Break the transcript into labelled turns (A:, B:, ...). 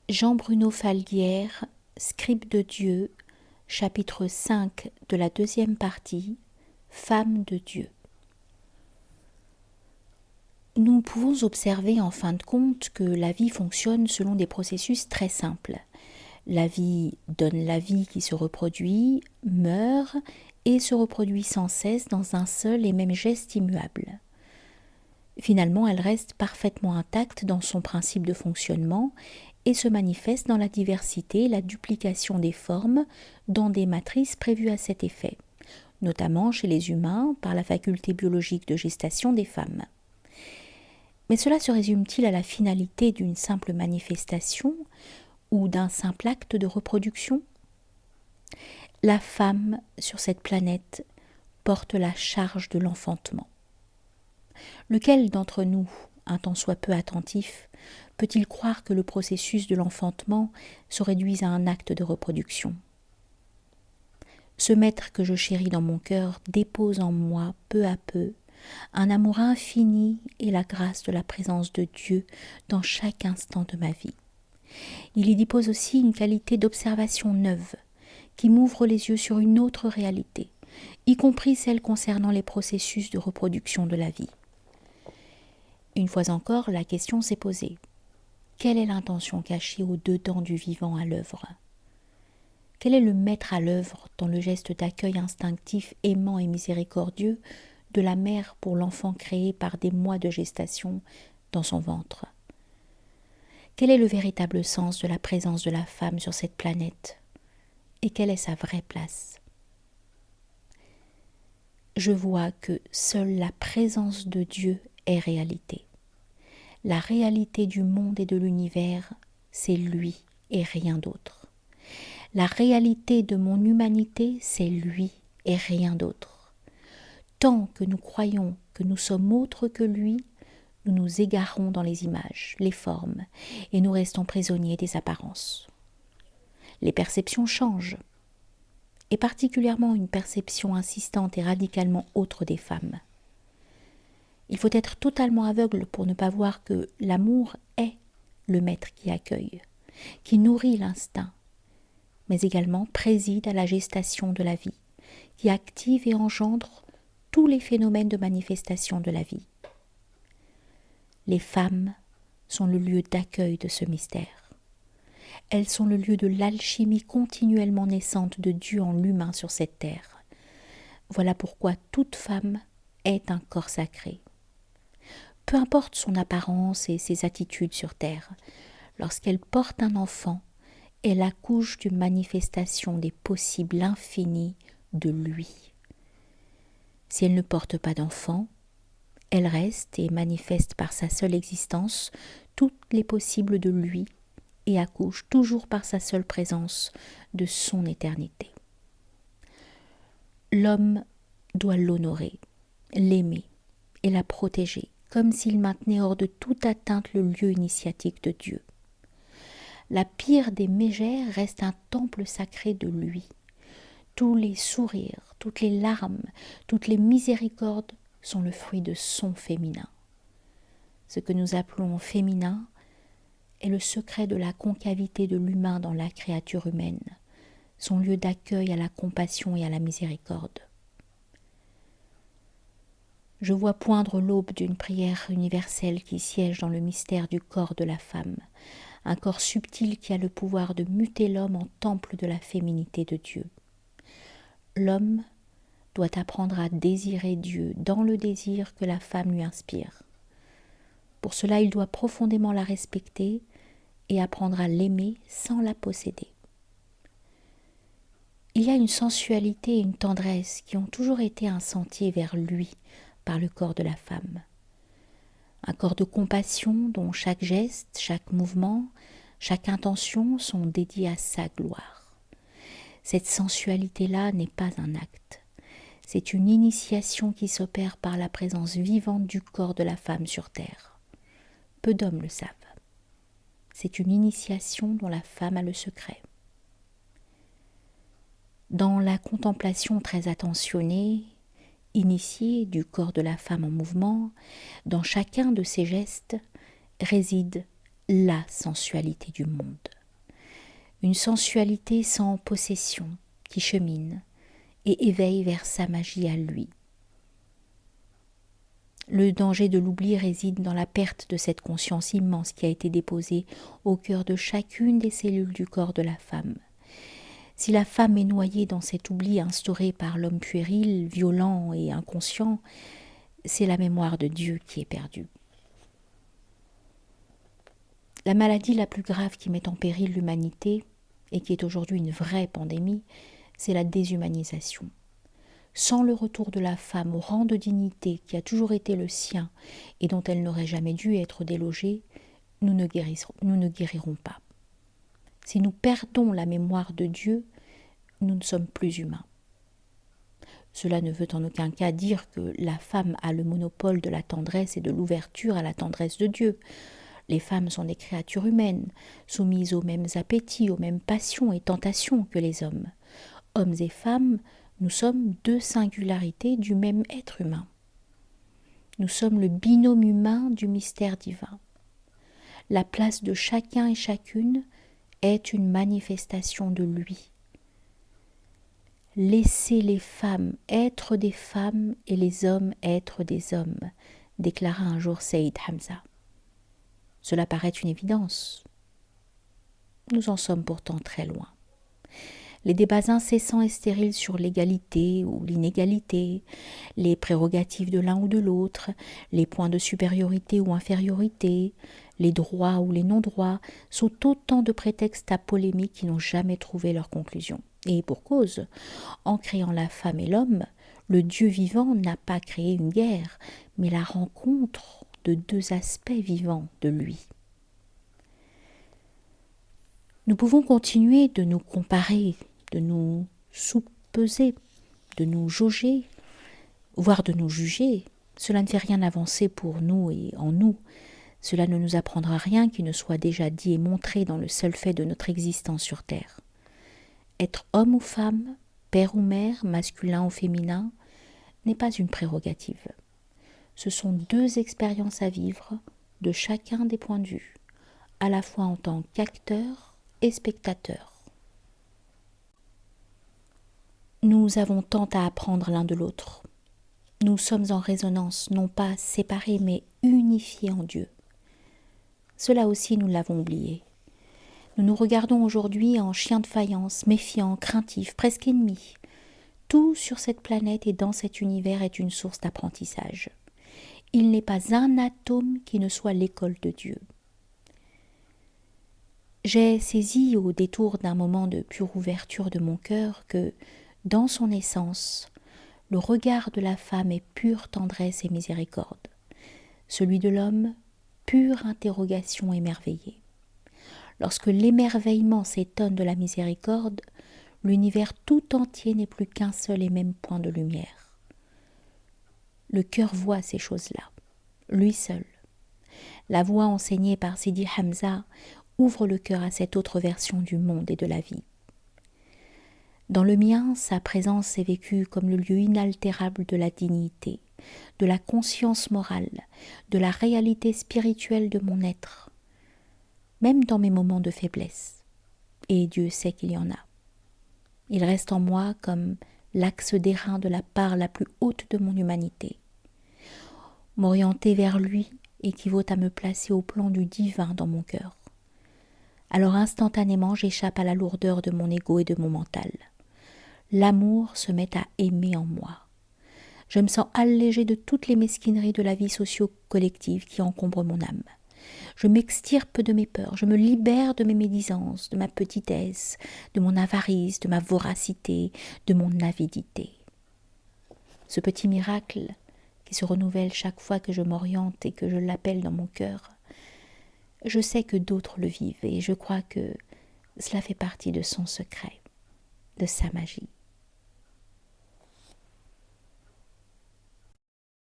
A: Jean-Bruno Falguière, Scribe de Dieu, chapitre 5 de la deuxième partie, Femme de Dieu. Nous pouvons observer en fin de compte que la vie fonctionne selon des processus très simples. La vie donne la vie qui se reproduit, meurt et se reproduit sans cesse dans un seul et même geste immuable. Finalement, elle reste parfaitement intacte dans son principe de fonctionnement et se manifeste dans la diversité et la duplication des formes dans des matrices prévues à cet effet, notamment chez les humains par la faculté biologique de gestation des femmes. Mais cela se résume-t-il à la finalité d'une simple manifestation ou d'un simple acte de reproduction ? La femme sur cette planète porte la charge de l'enfantement. Lequel d'entre nous, un tant soit peu attentif, peut-il croire que le processus de l'enfantement se réduise à un acte de reproduction ? Ce maître que je chéris dans mon cœur dépose en moi, peu à peu, un amour infini et la grâce de la présence de Dieu dans chaque instant de ma vie. Il y dépose aussi une qualité d'observation neuve qui m'ouvre les yeux sur une autre réalité, y compris celle concernant les processus de reproduction de la vie. Une fois encore, la question s'est posée. Quelle est l'intention cachée au-dedans du vivant à l'œuvre ? Quel est le maître à l'œuvre dans le geste d'accueil instinctif, aimant et miséricordieux de la mère pour l'enfant créé par des mois de gestation dans son ventre ? Quel est le véritable sens de la présence de la femme sur cette planète ? Et quelle est sa vraie place ? Je vois que seule la présence de Dieu est réalité. La réalité du monde et de l'univers, c'est lui et rien d'autre. La réalité de mon humanité, c'est lui et rien d'autre. Tant que nous croyons que nous sommes autres que lui, nous nous égarons dans les images, les formes, et nous restons prisonniers des apparences. Les perceptions changent, et particulièrement une perception insistante et radicalement autre des femmes. Il faut être totalement aveugle pour ne pas voir que l'amour est le maître qui accueille, qui nourrit l'instinct, mais également préside à la gestation de la vie, qui active et engendre tous les phénomènes de manifestation de la vie. Les femmes sont le lieu d'accueil de ce mystère. Elles sont le lieu de l'alchimie continuellement naissante de Dieu en l'humain sur cette terre. Voilà pourquoi toute femme est un corps sacré. Peu importe son apparence et ses attitudes sur terre, lorsqu'elle porte un enfant, elle accouche d'une manifestation des possibles infinis de lui. Si elle ne porte pas d'enfant, elle reste et manifeste par sa seule existence toutes les possibles de lui et accouche toujours par sa seule présence de son éternité. L'homme doit l'honorer, l'aimer et la protéger, comme s'il maintenait hors de toute atteinte le lieu initiatique de Dieu. La pire des mégères reste un temple sacré de lui. Tous les sourires, toutes les larmes, toutes les miséricordes sont le fruit de son féminin. Ce que nous appelons féminin est le secret de la concavité de l'humain dans la créature humaine, son lieu d'accueil à la compassion et à la miséricorde. Je vois poindre l'aube d'une prière universelle qui siège dans le mystère du corps de la femme, un corps subtil qui a le pouvoir de muter l'homme en temple de la féminité de Dieu. L'homme doit apprendre à désirer Dieu dans le désir que la femme lui inspire. Pour cela, il doit profondément la respecter et apprendre à l'aimer sans la posséder. Il y a une sensualité et une tendresse qui ont toujours été un sentier vers lui par le corps de la femme. Un corps de compassion dont chaque geste, chaque mouvement, chaque intention sont dédiés à sa gloire. Cette sensualité-là n'est pas un acte. C'est une initiation qui s'opère par la présence vivante du corps de la femme sur terre. Peu d'hommes le savent. C'est une initiation dont la femme a le secret. Dans la contemplation très attentionnée, initiée du corps de la femme en mouvement, dans chacun de ses gestes réside la sensualité du monde. une sensualité sans possession qui chemine et éveille vers sa magie à lui. Le danger de l'oubli réside dans la perte de cette conscience immense qui a été déposée au cœur de chacune des cellules du corps de la femme. Si la femme est noyée dans cet oubli instauré par l'homme puéril, violent et inconscient, c'est la mémoire de Dieu qui est perdue. La maladie la plus grave qui met en péril l'humanité, et qui est aujourd'hui une vraie pandémie, c'est la déshumanisation. Sans le retour de la femme au rang de dignité qui a toujours été le sien et dont elle n'aurait jamais dû être délogée, nous ne guérirons pas. Si nous perdons la mémoire de Dieu, nous ne sommes plus humains. Cela ne veut en aucun cas dire que la femme a le monopole de la tendresse et de l'ouverture à la tendresse de Dieu. Les femmes sont des créatures humaines, soumises aux mêmes appétits, aux mêmes passions et tentations que les hommes. Hommes et femmes, nous sommes deux singularités du même être humain. Nous sommes le binôme humain du mystère divin. La place de chacun et chacune est une manifestation de lui. Laissez les femmes être des femmes et les hommes être des hommes, déclara un jour Saïd Hamza. Cela paraît une évidence. Nous en sommes pourtant très loin. Les débats incessants et stériles sur l'égalité ou l'inégalité, les prérogatives de l'un ou de l'autre, les points de supériorité ou infériorité, les droits ou les non-droits, sont autant de prétextes à polémique qui n'ont jamais trouvé leur conclusion. Et pour cause, en créant la femme et l'homme, le Dieu vivant n'a pas créé une guerre, mais la rencontre de deux aspects vivants de lui. Nous pouvons continuer de nous comparer, de nous soupeser, de nous jauger, voire de nous juger. Cela ne fait rien avancer pour nous et en nous. Cela ne nous apprendra rien qui ne soit déjà dit et montré dans le seul fait de notre existence sur terre. Être homme ou femme, père ou mère, masculin ou féminin, n'est pas une prérogative. Ce sont deux expériences à vivre de chacun des points de vue, à la fois en tant qu'acteur et spectateur. Nous avons tant à apprendre l'un de l'autre. Nous sommes en résonance, non pas séparés, mais unifiés en Dieu. Cela aussi, nous l'avons oublié. Nous nous regardons aujourd'hui en chiens de faïence, méfiants, craintifs, presque ennemis. Tout sur cette planète et dans cet univers est une source d'apprentissage. Il n'est pas un atome qui ne soit l'école de Dieu. J'ai saisi au détour d'un moment de pure ouverture de mon cœur que, dans son essence, le regard de la femme est pure tendresse et miséricorde, celui de l'homme, pure interrogation émerveillée. Lorsque l'émerveillement s'étonne de la miséricorde, l'univers tout entier n'est plus qu'un seul et même point de lumière. Le cœur voit ces choses-là, lui seul. La voix enseignée par Sidi Hamza ouvre le cœur à cette autre version du monde et de la vie. Dans le mien, sa présence est vécue comme le lieu inaltérable de la dignité, de la conscience morale, de la réalité spirituelle de mon être, même dans mes moments de faiblesse. Et Dieu sait qu'il y en a. Il reste en moi comme l'axe d'airain de la part la plus haute de mon humanité. M'orienter vers lui équivaut à me placer au plan du divin dans mon cœur. Alors instantanément, j'échappe à la lourdeur de mon ego et de mon mental. L'amour se met à aimer en moi. Je me sens allégée de toutes les mesquineries de la vie socio-collective qui encombrent mon âme. Je m'extirpe de mes peurs, je me libère de mes médisances, de ma petitesse, de mon avarice, de ma voracité, de mon avidité. Ce petit miracle qui se renouvelle chaque fois que je m'oriente et que je l'appelle dans mon cœur, je sais que d'autres le vivent et je crois que cela fait partie de son secret, de sa magie.